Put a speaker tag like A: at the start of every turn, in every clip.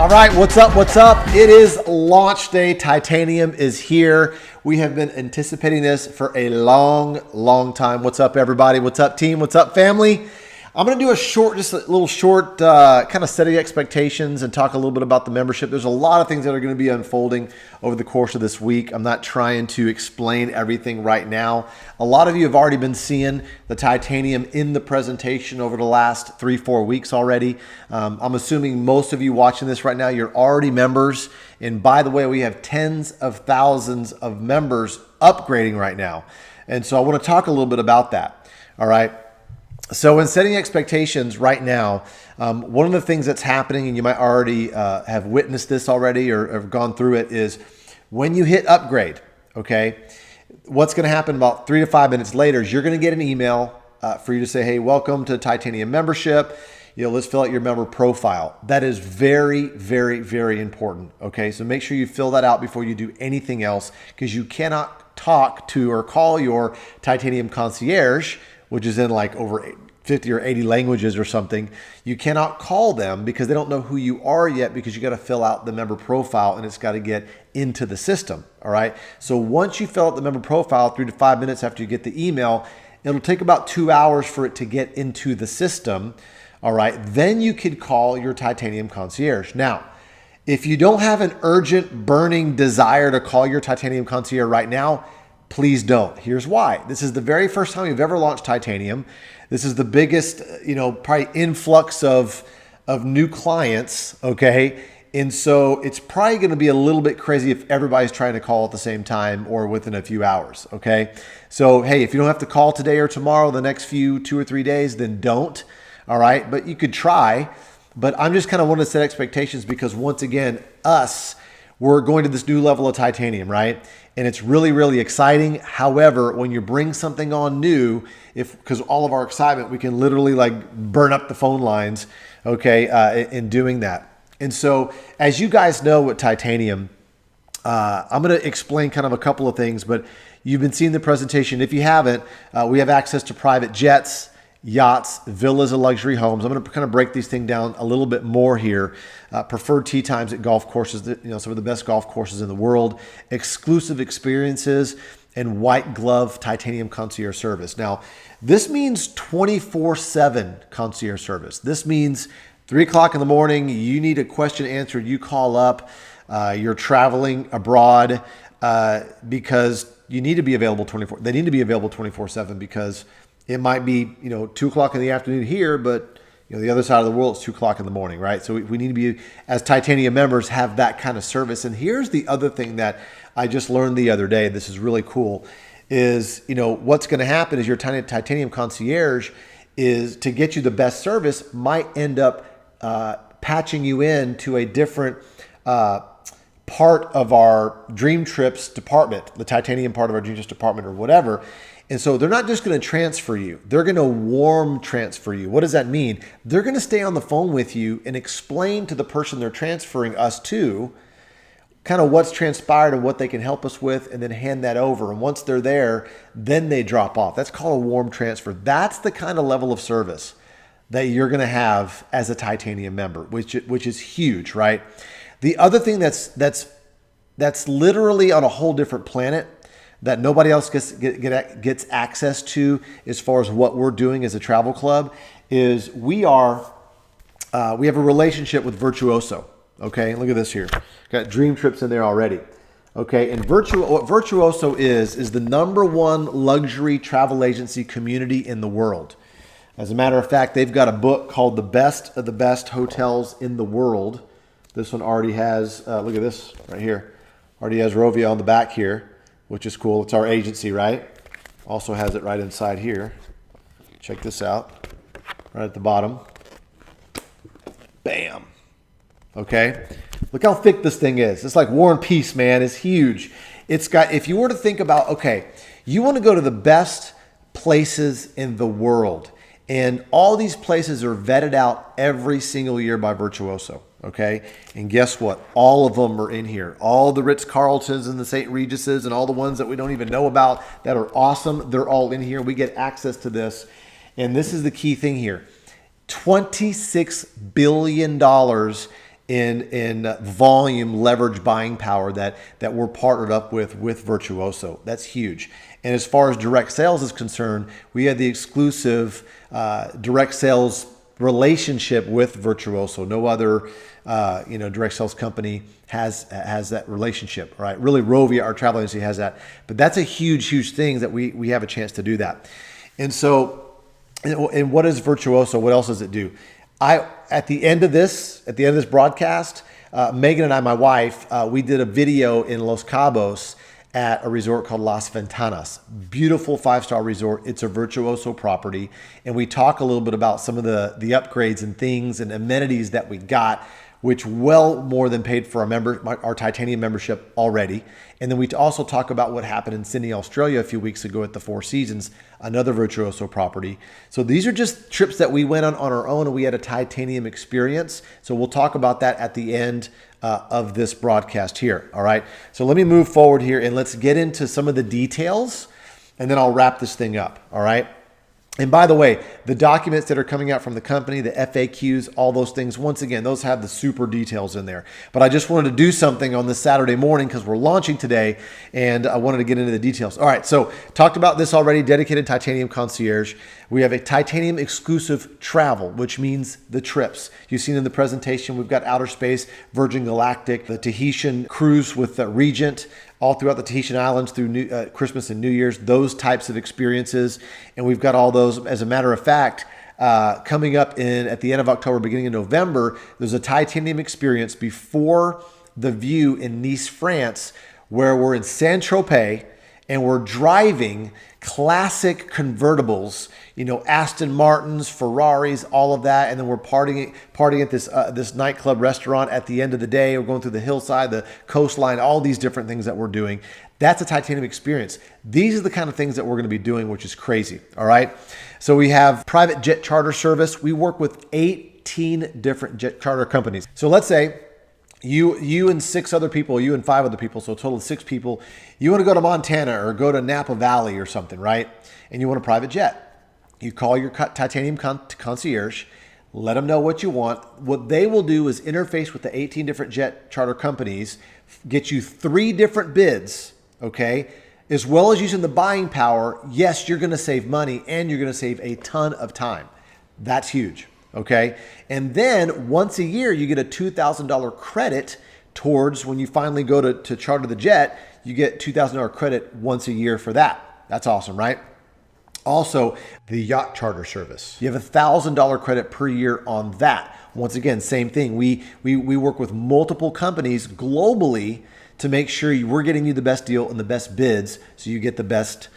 A: All right, what's up? What's up? It is launch day. Titanium is here. We have been anticipating this for a long time. What's up, everybody? What's up, team? What's up, family? I'm going to do just a little short kind of setting expectations and talk a little bit about the membership. There's a lot of things that are going to be unfolding over the course of this week. I'm not trying to explain everything right now. A lot of you have already been seeing the Titanium in the presentation over the last 3-4 weeks already. I'm assuming most of you watching this right now, you're already members. And by the way, we have tens of thousands of members upgrading right now. And so I want to talk a little bit about that. All right. So in setting expectations right now, one of the things that's happening, and you might already have witnessed this already or have gone through it, is when you hit upgrade, okay, what's going to happen about 3 to 5 minutes later is you're going to get an email for you to say, hey, welcome to Titanium membership. Let's fill out your member profile. That is very, very important, okay? So make sure you fill that out before you do anything else, because you cannot talk to or call your Titanium concierge, which is in like over 50 or 80 languages or something. You cannot call them because they don't know who you are yet, because you got to fill out the member profile and it's got to get into the system. All right. So once you fill out the member profile, 3 to 5 minutes after you get the email, it'll take about 2 hours for it to get into the system. All right. Then you could call your Titanium concierge. Now, if you don't have an urgent burning desire to call your Titanium concierge right now, please don't. Here's why. This is the very first time you've ever launched Titanium. This is the biggest, probably influx of new clients, okay? And so it's probably going to be a little bit crazy if everybody's trying to call at the same time or within a few hours, okay? So, hey, if you don't have to call today or tomorrow, the next 2 or 3 days, then don't, all right? But you could try. But I'm just kind of wanting to set expectations because, once again, we're going to this new level of Titanium, right? And it's really, really exciting. However, when you bring something on new, because all of our excitement, we can literally like burn up the phone lines, okay, in doing that. And so, as you guys know with Titanium, I'm going to explain kind of a couple of things, but you've been seeing the presentation. If you haven't, we have access to private jets, yachts, villas, and luxury homes. I'm going to kind of break these things down a little bit more here. Preferred tee times at golf courses, some of the best golf courses in the world, exclusive experiences, and white glove Titanium concierge service. Now, this means 24/7 concierge service. This means 3 o'clock in the morning, you need a question answered, you call up, you're traveling abroad because you need to be available 24. They need to be available 24/7 because it might be, 2 o'clock in the afternoon here, but the other side of the world, it's 2 o'clock in the morning, right? So we need to be, as Titanium members, have that kind of service. And here's the other thing that I just learned the other day. This is really cool. Is, what's going to happen is your Titanium concierge is, to get you the best service, might end up patching you in to a different part of our Dream Trips department, the Titanium part of our Dream Trips department or whatever. And so they're not just going to transfer you. They're going to warm transfer you. What does that mean? They're going to stay on the phone with you and explain to the person they're transferring us to kind of what's transpired and what they can help us with, and then hand that over. And once they're there, then they drop off. That's called a warm transfer. That's the kind of level of service that you're going to have as a Titanium member, which is huge, right? The other thing that's literally on a whole different planet that nobody else gets access to, as far as what we're doing as a travel club, is we have a relationship with Virtuoso. Okay, look at this here. Got Dream Trips in there already. Okay, and what Virtuoso is the #1 luxury travel agency community in the world. As a matter of fact, they've got a book called The Best of the Best Hotels in the World. This one already has, look at this right here. Already has Rovia on the back here, which is cool. It's our agency, right? Also has it right inside here. Check this out. Right at the bottom. Bam. Okay. Look how thick this thing is. It's like War and Peace, man. It's huge. It's got, if you were to think about, okay, you want to go to the best places in the world. And all these places are vetted out every single year by Virtuoso. Okay. And guess what? All of them are in here. All the Ritz-Carltons and the St. Regis's and all the ones that we don't even know about that are awesome. They're all in here. We get access to this. And this is the key thing here. $26 billion in volume, leverage, buying power that we're partnered up with Virtuoso. That's huge. And as far as direct sales is concerned, we have the exclusive direct sales relationship with Virtuoso. No other direct sales company has that relationship, right? Really, Rovia, our travel agency, has that. But that's a huge thing that we have a chance to do that. And so, and what is Virtuoso? What else does it do? At the end of this broadcast, Megan and I, my wife, we did a video in Los Cabos at a resort called Las Ventanas. Beautiful 5-star resort. It's a Virtuoso property. And we talk a little bit about some of the upgrades and things and amenities that we got, which well more than paid for our Titanium membership already. And then we also talk about what happened in Sydney, Australia a few weeks ago at the Four Seasons, another Virtuoso property. So these are just trips that we went on our own, and we had a Titanium experience. So we'll talk about that at the end of this broadcast here. All right. So let me move forward here and let's get into some of the details, and then I'll wrap this thing up. All right. And by the way, the documents that are coming out from the company, the FAQs, all those things, once again, those have the super details in there. But I just wanted to do something on this Saturday morning because we're launching today, and I wanted to get into the details. All right, so talked about this already, dedicated Titanium concierge. We have a Titanium exclusive travel, which means the trips. You've seen in the presentation, we've got outer space, Virgin Galactic, the Tahitian cruise with the Regent, all throughout the Tahitian Islands through Christmas and New Year's, those types of experiences. And we've got all those. As a matter of fact, coming up at the end of October, beginning of November, there's a Titanium experience before the view in Nice, France, where we're in Saint-Tropez and we're driving classic convertibles, Aston Martins, Ferraris, all of that. And then we're partying at this nightclub restaurant at the end of the day. We're going through the hillside, the coastline, all these different things that we're doing. That's a Titanium experience. These are the kind of things that we're going to be doing, which is crazy. All right. So we have private jet charter service. We work with 18 different jet charter companies. So let's say you and 6 other people, you and 5 other people, so a total of 6 people, you want to go to Montana or go to Napa Valley or something, right? And you want a private jet. You call your Titanium concierge, let them know what you want. What they will do is interface with the 18 different jet charter companies, get you 3 different bids, okay? As well as using the buying power, yes, you're going to save money and you're going to save a ton of time. That's huge. Okay. And then once a year, you get a $2,000 credit towards when you finally go to charter the jet, you get $2,000 credit once a year for that. That's awesome, right? Also, the yacht charter service. You have $1,000 credit per year on that. Once again, same thing. We work with multiple companies globally to make sure we're getting you the best deal and the best bids so you get the best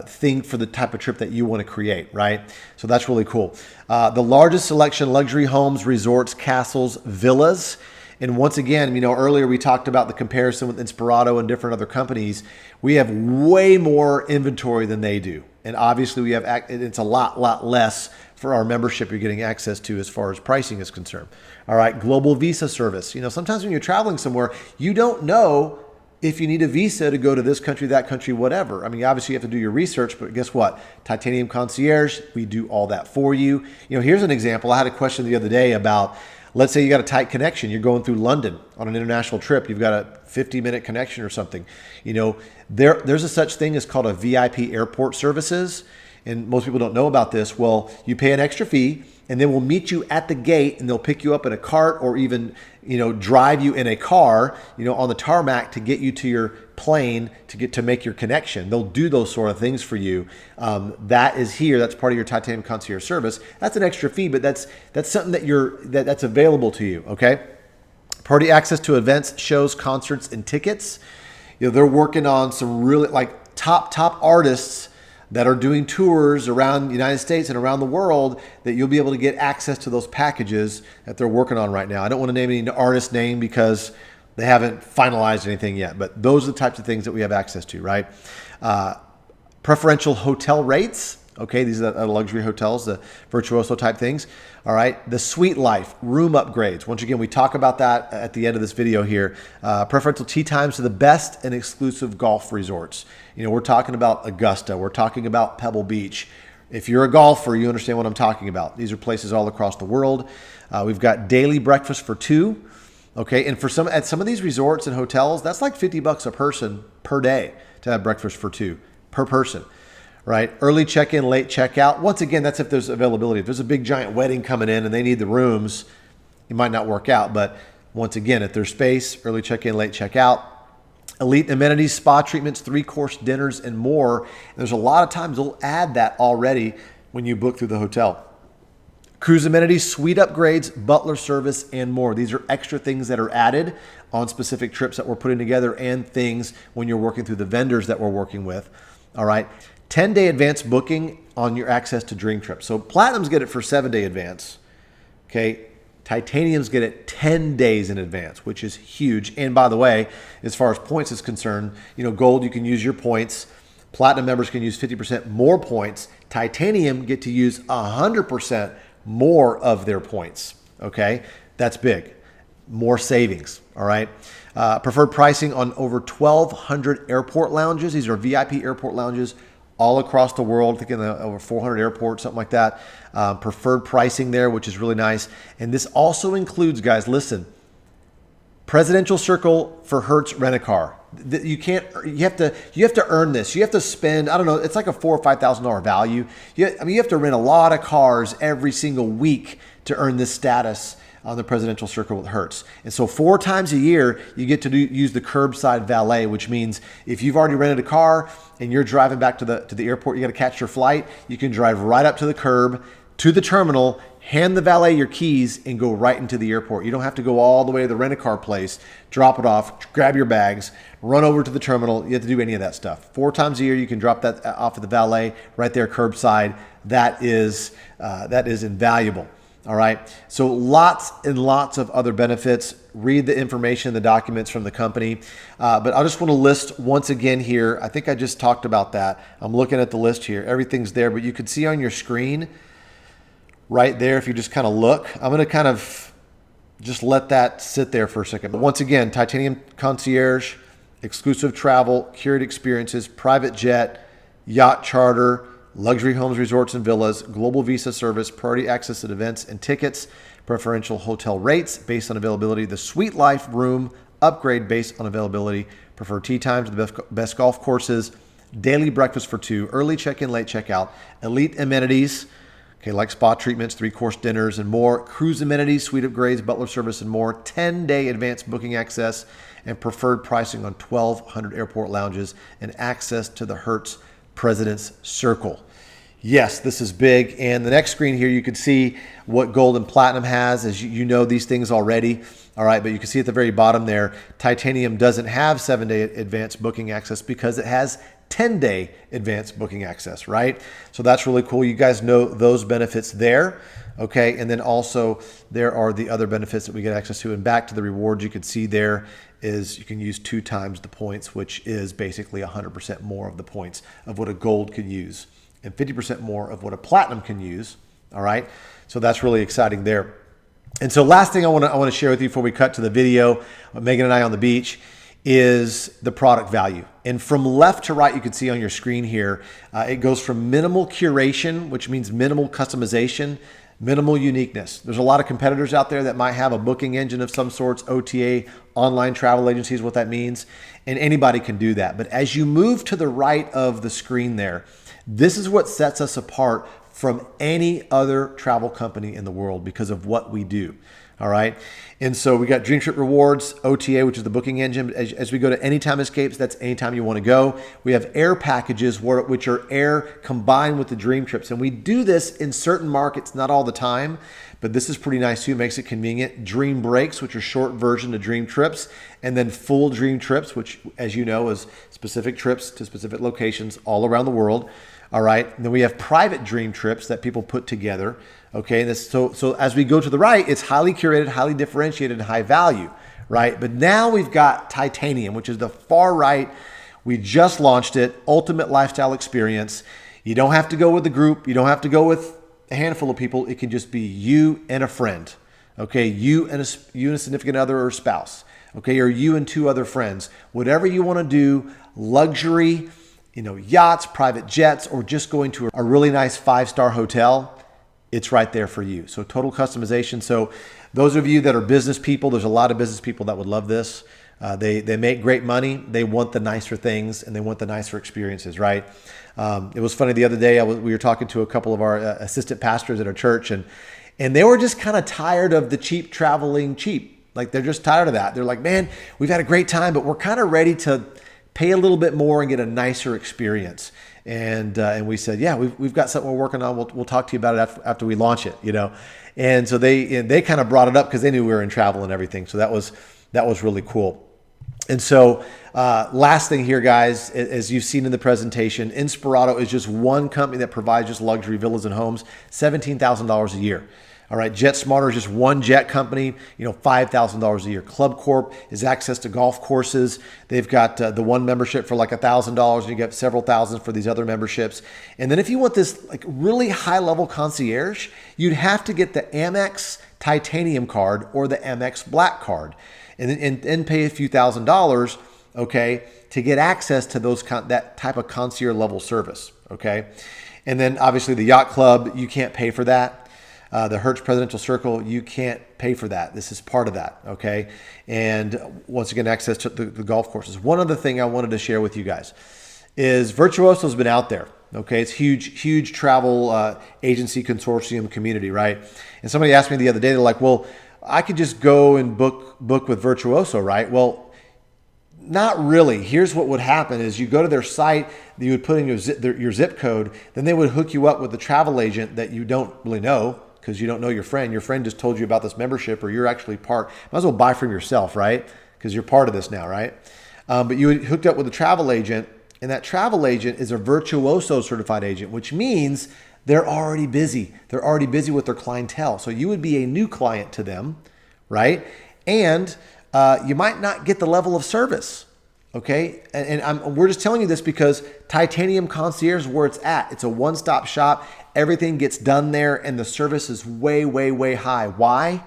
A: thing for the type of trip that you want to create, right? So that's really cool. The largest selection, luxury homes, resorts, castles, villas. And once again, earlier we talked about the comparison with Inspirato and different other companies. We have way more inventory than they do. And obviously we have, it's a lot less for our membership you're getting access to as far as pricing is concerned. All right, global visa service. Sometimes when you're traveling somewhere, you don't know if you need a visa to go to this country, that country, whatever. Obviously you have to do your research, but guess what? Titanium Concierge, we do all that for you. Here's an example. I had a question the other day about, let's say you got a tight connection. You're going through London on an international trip. You've got a 50-minute connection or something. There's a such thing as called a VIP airport services. And most people don't know about this. Well, you pay an extra fee and then we'll meet you at the gate and they'll pick you up in a cart or even, drive you in a car, on the tarmac to get you to your plane to make your connection. They'll do those sort of things for you. That is here. That's part of your Titanium concierge service. That's an extra fee, but that's something that's available to you. Okay. Party access to events, shows, concerts, and tickets. They're working on some really top artists that are doing tours around the United States and around the world that you'll be able to get access to those packages that they're working on right now. I don't want to name any artist name because they haven't finalized anything yet, but those are the types of things that we have access to, right? Preferential hotel rates. Okay, these are the luxury hotels, the Virtuoso type things. All right, the suite life, room upgrades. Once again, we talk about that at the end of this video here. Preferential tea times to the best and exclusive golf resorts. We're talking about Augusta. We're talking about Pebble Beach. If you're a golfer, you understand what I'm talking about. These are places all across the world. We've got daily breakfast for 2. Okay, and at some of these resorts and hotels, that's like $50 a person per day to have breakfast for two per person, right? Early check-in, late check-out. Once again, that's if there's availability. If there's a big giant wedding coming in and they need the rooms, it might not work out. But once again, if there's space, early check-in, late check-out. Elite amenities, spa treatments, 3-course dinners, and more. And there's a lot of times they'll add that already when you book through the hotel. Cruise amenities, suite upgrades, butler service, and more. These are extra things that are added on specific trips that we're putting together and things when you're working through the vendors that we're working with. All right. 10-day advance booking on your access to dream trips. So Platinums get it for 7-day advance. Okay. Titaniums get it 10 days in advance, which is huge. And by the way, as far as points is concerned, Gold, you can use your points. Platinum members can use 50% more points. Titanium get to use 100% more of their points. Okay. That's big. More savings. All right. Preferred pricing on over 1,200 airport lounges. These are VIP airport lounges all across the world. I think in over 400 airports, something like that. Preferred pricing there, which is really nice. And this also includes, guys, listen, Presidential Circle for Hertz Rent-A-Car. You have to earn this. You have to spend, I don't know, it's like a $4,000 or $5,000 value. You have to rent a lot of cars every single week to earn this status on the Presidential Circle with Hertz. And so 4 times a year, you get to use the curbside valet, which means if you've already rented a car and you're driving back to the airport, you got to catch your flight, you can drive right up to the curb, to the terminal, hand the valet your keys, and go right into the airport. You don't have to go all the way to the rent-a-car place, drop it off, grab your bags, run over to the terminal. You have to do any of that stuff. 4 times a year, you can drop that off at the valet right there curbside. That is invaluable. All right. So lots and lots of other benefits. Read the information, the documents from the company. But I just want to list once again here. I think I just talked about that. I'm looking at the list here. Everything's there, but you can see on your screen right there, if you just kind of look, I'm going to kind of just let that sit there for a second. But once again, Titanium Concierge, exclusive travel, curated experiences, private jet, yacht charter, luxury homes, resorts, and villas, global visa service, priority access to events and tickets, preferential hotel rates based on availability, the Suite Life room upgrade based on availability, preferred tee times, the best golf courses, daily breakfast for 2, early check-in, late check-out, elite amenities, okay, like spa treatments, 3-course dinners, and more, cruise amenities, suite upgrades, butler service, and more, 10-day advanced booking access, and preferred pricing on 1,200 airport lounges, and access to the Hertz President's Circle. Yes, this is big. And the next screen here, you can see what Gold and Platinum has, as you know these things already. All right, but you can see at the very bottom there, Titanium doesn't have 7-day advanced booking access because it has 10-day advanced booking access, right? So that's really cool. You guys know those benefits there. Okay, and then also there are the other benefits that we get access to. And back to the rewards, you can see there is you can use 2 times the points, which is basically 100% more of the points of what a Gold can use and 50% more of what a Platinum can use. All right, so that's really exciting there. And so last thing I want to share with you before we cut to the video of Megan and I on the beach is the product value. And from left to right, you can see on your screen here, it goes from minimal curation, which means minimal customization, minimal uniqueness. There's a lot of competitors out there that might have a booking engine of some sorts, OTA, online travel agencies, what that means, and anybody can do that. But as you move to the right of the screen there, this is what sets us apart from any other travel company in the world because of what we do. All right. And so we got Dream Trip Rewards, OTA, which is the booking engine. As we go to Anytime Escapes, that's anytime you want to go. We have air packages, which are air combined with the Dream Trips. And we do this in certain markets, not all the time, but this is pretty nice too. It makes it convenient. Dream Breaks, which are short version of Dream Trips. And then full Dream Trips, which, as you know, is specific trips to specific locations all around the world. All right. And then we have private Dream Trips that people put together. Okay. And so as we go to the right, it's highly curated, highly differentiated, and high value. Right. But now we've got Titanium, which is the far right. We just launched it. Ultimate lifestyle experience. You don't have to go with the group. You don't have to go with a handful of people. It can just be you and a friend. Okay. You and a significant other or spouse. Okay. Or you and 2 other friends. Whatever you want to do, luxury, yachts, private jets, or just going to a really nice 5-star hotel, it's right there for you. So total customization. So those of you that are business people, there's a lot of business people that would love this. They make great money. They want the nicer things and they want the nicer experiences, right? It was funny the other day. We were talking to a couple of our assistant pastors at our church, and they were just kind of tired of the cheap traveling cheap. Like they're just tired of that. They're like, man, we've had a great time, but we're kind of ready to pay a little bit more and get a nicer experience. And we said, yeah, we've got something we're working on. We'll talk to you about it after we launch it, you know. And so they kind of brought it up because they knew we were in travel and everything. So that was really cool. And so last thing here, guys, as you've seen in the presentation, Inspirato is just one company that provides just luxury villas and homes, $17,000 a year. All right, Jet Smarter is just one jet company, you know, $5,000 a year. Club Corp is access to golf courses. They've got the one membership for like $1,000, and you get several thousand for these other memberships. And then if you want this like really high level concierge, you'd have to get the Amex Titanium card or the Amex Black card, and pay a few $1,000s, okay, to get access to that type of concierge level service, okay. And then obviously the Yacht Club, you can't pay for that. The Hertz Presidential Circle, you can't pay for that. This is part of that, okay? And once again, access to the golf courses. One other thing I wanted to share with you guys is Virtuoso's been out there, okay? It's huge travel agency consortium community, right? And somebody asked me the other day, they're like, well, I could just go and book with Virtuoso, right? Well, not really. Here's what would happen is you go to their site, you would put in your zip code, then they would hook you up with the travel agent that you don't really know, because you don't know your friend. Your friend just told you about this membership, or you're actually part. Might as well buy from yourself, right? Because you're part of this now, right? But you hooked up with a travel agent, and that travel agent is a Virtuoso certified agent, which means they're already busy. They're already busy with their clientele. So you would be a new client to them, right? And you might not get the level of service. Okay, we're just telling you this because Titanium Concierge is where it's at. It's a one-stop shop. Everything gets done there, and the service is way, way, way high. Why?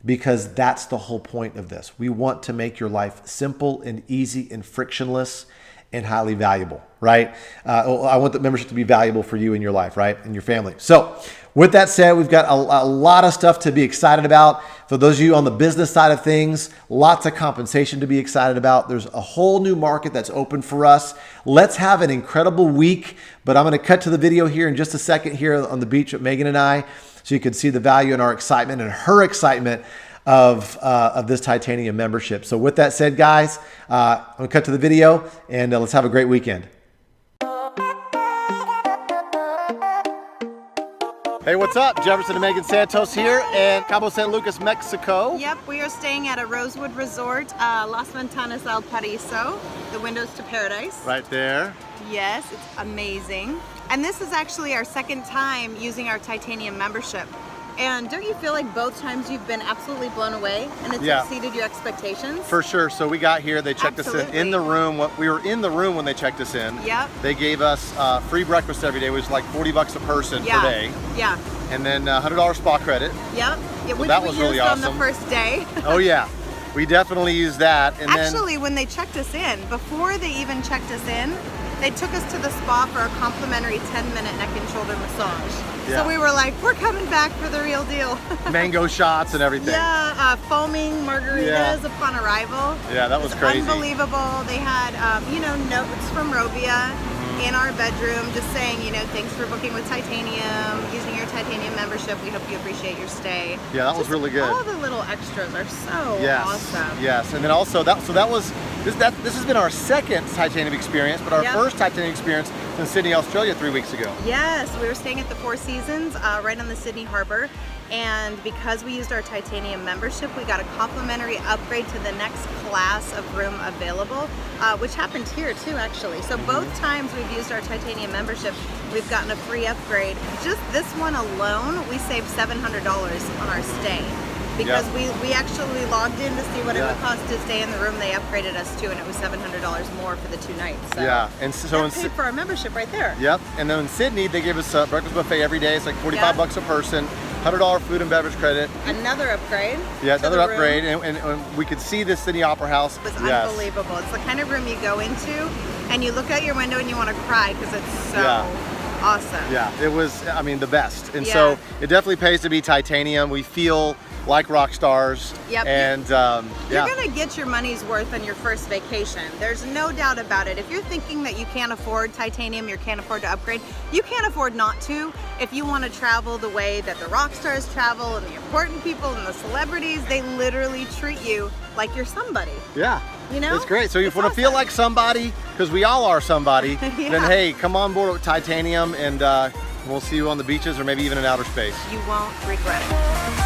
A: Because that's the whole point of this. We want to make your life simple and easy and frictionless and highly valuable, right? I want the membership to be valuable for you in your life, right? And your family. So with that said, we've got a lot of stuff to be excited about. For those of you on the business side of things, lots of compensation to be excited about. There's a whole new market that's open for us. Let's have an incredible week, but I'm going to cut to the video here in just a second here on the beach with Megan and I, so you can see the value in our excitement and her excitement of this Titanium membership. So with that said, guys, I'm going to cut to the video, and let's have a great weekend. Hey, what's up? Jefferson and Megan Santos here in Cabo San Lucas, Mexico.
B: Yep, we are staying at a Rosewood Resort, Las Ventanas del Paraíso, the windows to paradise.
A: Right there.
B: Yes, it's amazing. And this is actually our second time using our Titanium membership. And don't you feel like both times you've been absolutely blown away and it's exceeded your expectations?
A: For sure. So we got here, they checked us in the room. We were in the room when they checked us in.
B: Yep.
A: They gave us free breakfast every day, which was like $40 a person per day.
B: Yeah.
A: And then $100 spa credit.
B: Yep. Yeah,
A: so
B: which
A: that
B: we
A: was
B: used
A: really awesome.
B: on the first day.
A: Oh yeah. We definitely used that. And
B: actually, when they checked us in, before they even checked us in, they took us to the spa for a complimentary 10-minute neck and shoulder massage. Yeah. So we were like, we're coming back for the real deal.
A: Mango shots and everything.
B: Yeah, foaming margaritas upon arrival.
A: Yeah, that was crazy.
B: Unbelievable. They had, notes from Rovia in our bedroom just saying, thanks for booking with Titanium, using your Titanium membership. We hope you appreciate your stay.
A: Yeah, that was really good.
B: All the little extras are so awesome.
A: Yes, and then also this has been our second Titanium experience, but our first Titanium experience in Sydney, Australia 3 weeks ago.
B: Yes, we were staying at the Four Seasons right on the Sydney Harbor. And because we used our Titanium membership, we got a complimentary upgrade to the next class of room available, which happened here too, actually. So both times we've used our Titanium membership, we've gotten a free upgrade. Just this one alone, we saved $700 on our stay. Because we actually logged in to see what it would cost to stay in the room they upgraded us to, and it was $700 more for the 2 nights. So
A: and so
B: that paid for our membership right there.
A: Yep, and then in Sydney, they gave us a breakfast buffet every day. It's like $45 a person, $100 food and beverage credit.
B: Another upgrade.
A: Yeah, another upgrade, and we could see the Sydney Opera House.
B: It was unbelievable. It's the kind of room you go into, and you look out your window and you want to cry because it's so awesome.
A: Yeah, it was, I mean, the best. And
B: Yeah.
A: so it definitely pays to be titanium. We feel like rock stars.
B: Yep.
A: And
B: You're gonna get your money's worth on your first vacation. There's no doubt about it. If you're thinking that you can't afford titanium, you can't afford to upgrade, you can't afford not to. If you want to travel the way that the rock stars travel and the important people and the celebrities, they literally treat you like you're somebody.
A: yeah.
B: You know?
A: It's great. So if
B: It's
A: you want to feel
B: awesome.
A: like somebody, because we all are somebody,
B: Yeah.
A: then hey, come on board with titanium, and we'll see you on the beaches or maybe even in outer space.
B: You won't regret it.